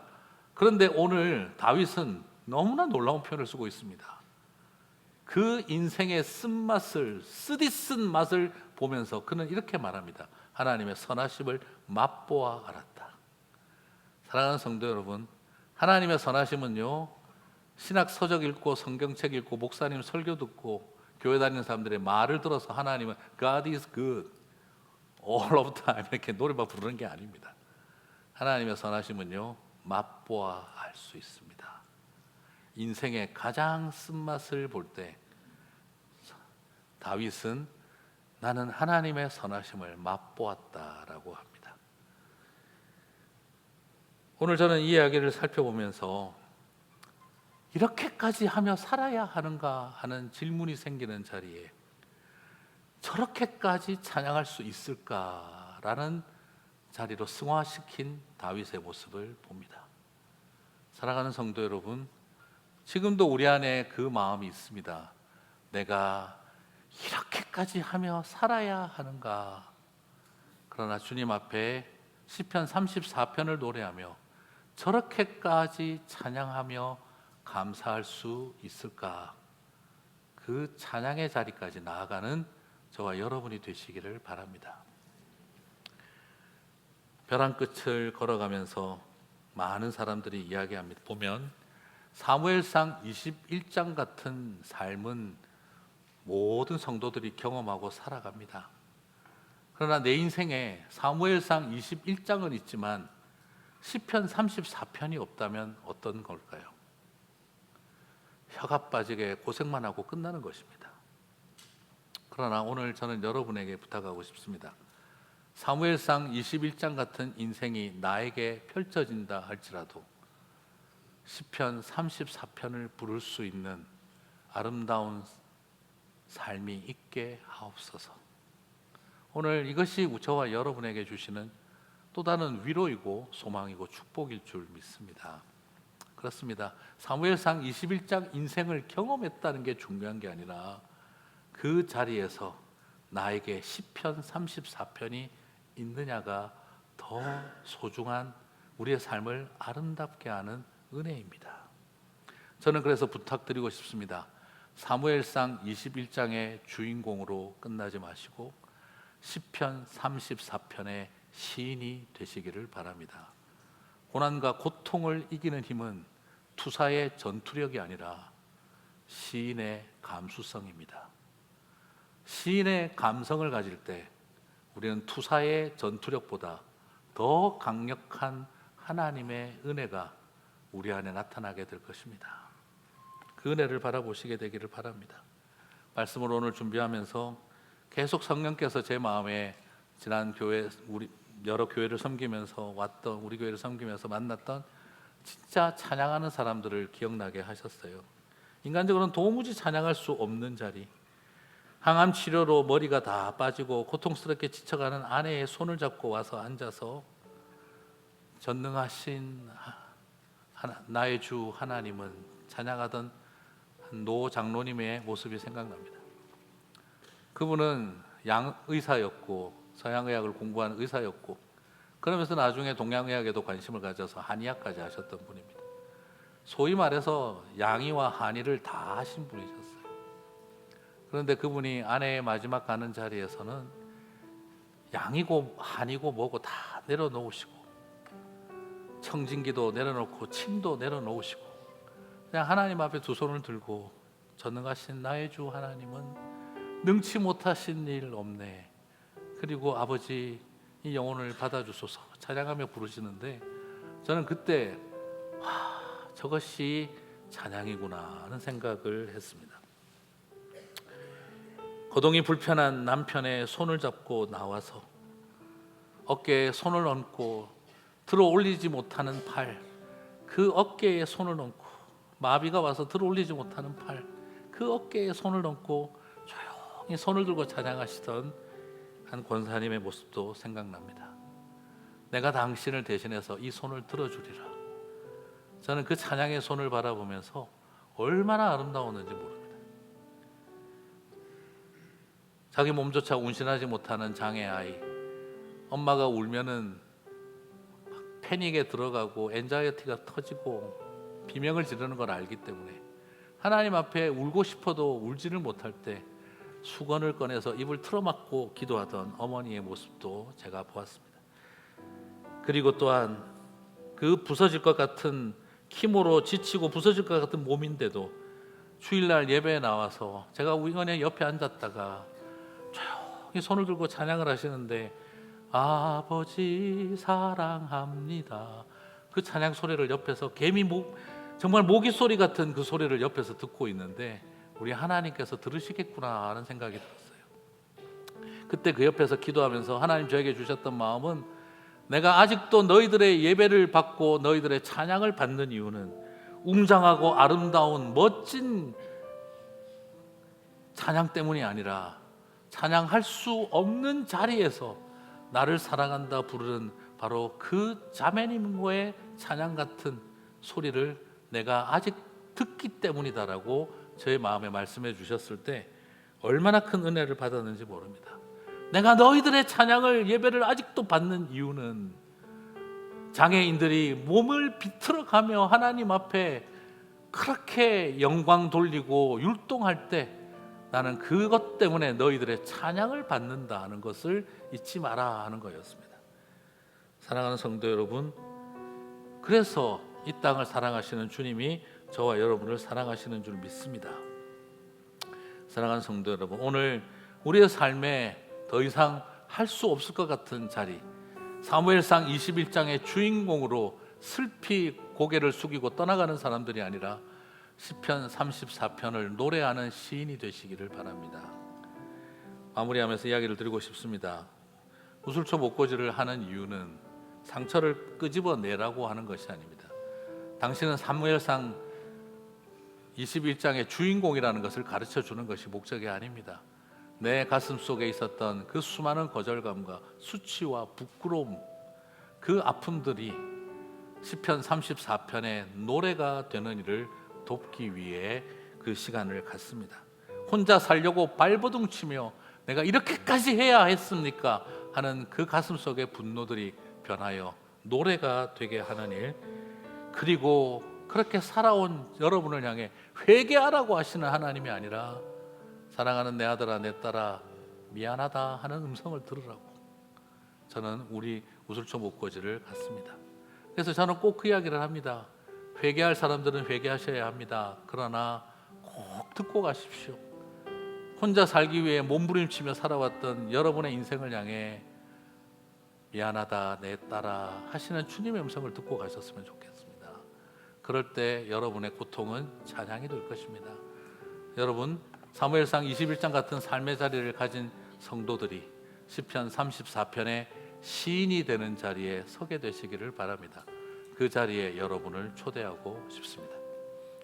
그런데 오늘 다윗은 너무나 놀라운 표현을 쓰고 있습니다. 그 인생의 쓴맛을, 쓰디쓴 맛을 보면서 그는 이렇게 말합니다. 하나님의 선하심을 맛보아 알았다. 사랑하는 성도 여러분, 하나님의 선하심은요, 신학 서적 읽고 성경책 읽고 목사님 설교 듣고 교회 다니는 사람들의 말을 들어서 하나님은 God is good all of time 이렇게 노래방 부르는 게 아닙니다. 하나님의 선하심은요, 맛보아 알 수 있습니다. 인생의 가장 쓴맛을 볼 때 다윗은 나는 하나님의 선하심을 맛보았다라고 합니다. 오늘 저는 이 이야기를 살펴보면서 이렇게까지 하며 살아야 하는가 하는 질문이 생기는 자리에 저렇게까지 찬양할 수 있을까라는 자리로 승화시킨 다윗의 모습을 봅니다. 사랑하는 성도 여러분, 지금도 우리 안에 그 마음이 있습니다. 내가 이렇게까지 하며 살아야 하는가? 그러나 주님 앞에 시편 34편을 노래하며 저렇게까지 찬양하며 감사할 수 있을까? 그 찬양의 자리까지 나아가는 저와 여러분이 되시기를 바랍니다. 벼랑 끝을 걸어가면서 많은 사람들이 이야기합니다. 보면 사무엘상 21장 같은 삶은 모든 성도들이 경험하고 살아갑니다. 그러나 내 인생에 사무엘상 21장은 있지만 시편 34편이 없다면 어떤 걸까요? 혀가 빠지게 고생만 하고 끝나는 것입니다. 그러나 오늘 저는 여러분에게 부탁하고 싶습니다. 사무엘상 21장 같은 인생이 나에게 펼쳐진다 할지라도 시편 34편을 부를 수 있는 아름다운 삶이 있게 하옵소서. 오늘 이것이 저와 여러분에게 주시는 또 다른 위로이고 소망이고 축복일 줄 믿습니다. 그렇습니다. 사무엘상 21장 인생을 경험했다는 게 중요한 게 아니라 그 자리에서 나에게 시편 34편이 있느냐가 더 소중한 우리의 삶을 아름답게 하는 은혜입니다. 저는 그래서 부탁드리고 싶습니다. 사무엘상 21장의 주인공으로 끝나지 마시고 시편 34편의 시인이 되시기를 바랍니다. 고난과 고통을 이기는 힘은 투사의 전투력이 아니라 시인의 감수성입니다. 시인의 감성을 가질 때 우리는 투사의 전투력보다 더 강력한 하나님의 은혜가 우리 안에 나타나게 될 것입니다. 그 은혜를 바라보시게 되기를 바랍니다. 말씀을 오늘 준비하면서 계속 성령께서 제 마음에 지난 교회 여러 교회를 섬기면서 왔던 우리 교회를 섬기면서 만났던 진짜 찬양하는 사람들을 기억나게 하셨어요. 인간적으로는 도무지 찬양할 수 없는 자리, 항암 치료로 머리가 다 빠지고 고통스럽게 지쳐가는 아내의 손을 잡고 와서 앉아서 전능하신 나의 주 하나님은 찬양하던 노 장로님의 모습이 생각납니다. 그분은 양의사였고 서양의학을 공부한 의사였고 그러면서 나중에 동양의학에도 관심을 가져서 한의학까지 하셨던 분입니다. 소위 말해서 양의와 한의를 다 하신 분이셨어요. 그런데 그분이 아내의 마지막 가는 자리에서는 양이고 한이고 뭐고 다 내려놓으시고 청진기도 내려놓고 침도 내려놓으시고 그냥 하나님 앞에 두 손을 들고 전능하신 나의 주 하나님은 능치 못하신 일 없네. 그리고 아버지 이 영혼을 받아주소서 찬양하며 부르시는데 저는 그때 저것이 찬양이구나 하는 생각을 했습니다. 거동이 불편한 남편의 손을 잡고 나와서 어깨에 손을 얹고 들어 올리지 못하는 팔, 그 어깨에 손을 얹고 마비가 와서 들어 올리지 못하는 팔, 그 어깨에 손을 얹고 조용히 손을 들고 찬양하시던 한 권사님의 모습도 생각납니다. 내가 당신을 대신해서 이 손을 들어주리라. 저는 그 찬양의 손을 바라보면서 얼마나 아름다웠는지 모릅니다. 자기 몸조차 운신하지 못하는 장애아이, 엄마가 울면은 패닉에 들어가고 엔자이어티가 터지고 비명을 지르는 걸 알기 때문에 하나님 앞에 울고 싶어도 울지를 못할 때 수건을 꺼내서 입을 틀어막고 기도하던 어머니의 모습도 제가 보았습니다. 그리고 또한 그 부서질 것 같은 힘으로 지치고 부서질 것 같은 몸인데도 주일날 예배에 나와서 제가 우연히 옆에 앉았다가 조용히 손을 들고 찬양을 하시는데 아버지 사랑합니다. 그 찬양 소리를 옆에서 정말 모기 소리 같은 그 소리를 옆에서 듣고 있는데 우리 하나님께서 들으시겠구나 하는 생각이 들었어요. 그때 그 옆에서 기도하면서 하나님 저에게 주셨던 마음은 내가 아직도 너희들의 예배를 받고 너희들의 찬양을 받는 이유는 웅장하고 아름다운 멋진 찬양 때문이 아니라 찬양할 수 없는 자리에서 나를 사랑한다 부르는 바로 그 자매님과의 찬양 같은 소리를 내가 아직 듣기 때문이다라고 저의 마음에 말씀해 주셨을 때 얼마나 큰 은혜를 받았는지 모릅니다. 내가 너희들의 찬양을 예배를 아직도 받는 이유는 장애인들이 몸을 비틀어가며 하나님 앞에 그렇게 영광 돌리고 율동할 때 나는 그것 때문에 너희들의 찬양을 받는다는 것을 잊지 마라 하는 거였습니다. 사랑하는 성도 여러분, 그래서 이 땅을 사랑하시는 주님이 저와 여러분을 사랑하시는 줄 믿습니다. 사랑하는 성도 여러분, 오늘 우리의 삶에 더 이상 할 수 없을 것 같은 자리, 사무엘상 21장의 주인공으로 슬피 고개를 숙이고 떠나가는 사람들이 아니라 시편 34편을 노래하는 시인이 되시기를 바랍니다. 마무리하면서 이야기를 드리고 싶습니다. 우슬초 목고지를 하는 이유는 상처를 끄집어내라고 하는 것이 아닙니다. 당신은 사무엘상 21장의 주인공이라는 것을 가르쳐 주는 것이 목적이 아닙니다. 내 가슴 속에 있었던 그 수많은 거절감과 수치와 부끄러움, 그 아픔들이 시편 34편의 노래가 되는 일을 돕기 위해 그 시간을 갖습니다. 혼자 살려고 발버둥 치며 내가 이렇게까지 해야 했습니까? 하는 그 가슴 속의 분노들이 변하여 노래가 되게 하는 일, 그리고 그렇게 살아온 여러분을 향해 회개하라고 하시는 하나님이 아니라 사랑하는 내 아들아 내 딸아 미안하다 하는 음성을 들으라고, 저는 우리 우슬초 목고지를 갖습니다. 그래서 저는 꼭 그 이야기를 합니다. 회개할 사람들은 회개하셔야 합니다. 그러나 꼭 듣고 가십시오. 혼자 살기 위해 몸부림치며 살아왔던 여러분의 인생을 향해 미안하다 내 딸아 하시는 주님의 음성을 듣고 가셨으면 좋겠습니다. 그럴 때 여러분의 고통은 찬양이 될 것입니다. 여러분, 사무엘상 21장 같은 삶의 자리를 가진 성도들이 시편 34편의 시인이 되는 자리에 서게 되시기를 바랍니다. 그 자리에 여러분을 초대하고 싶습니다.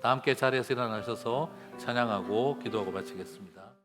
다 함께 자리에서 일어나셔서 찬양하고 기도하고 마치겠습니다.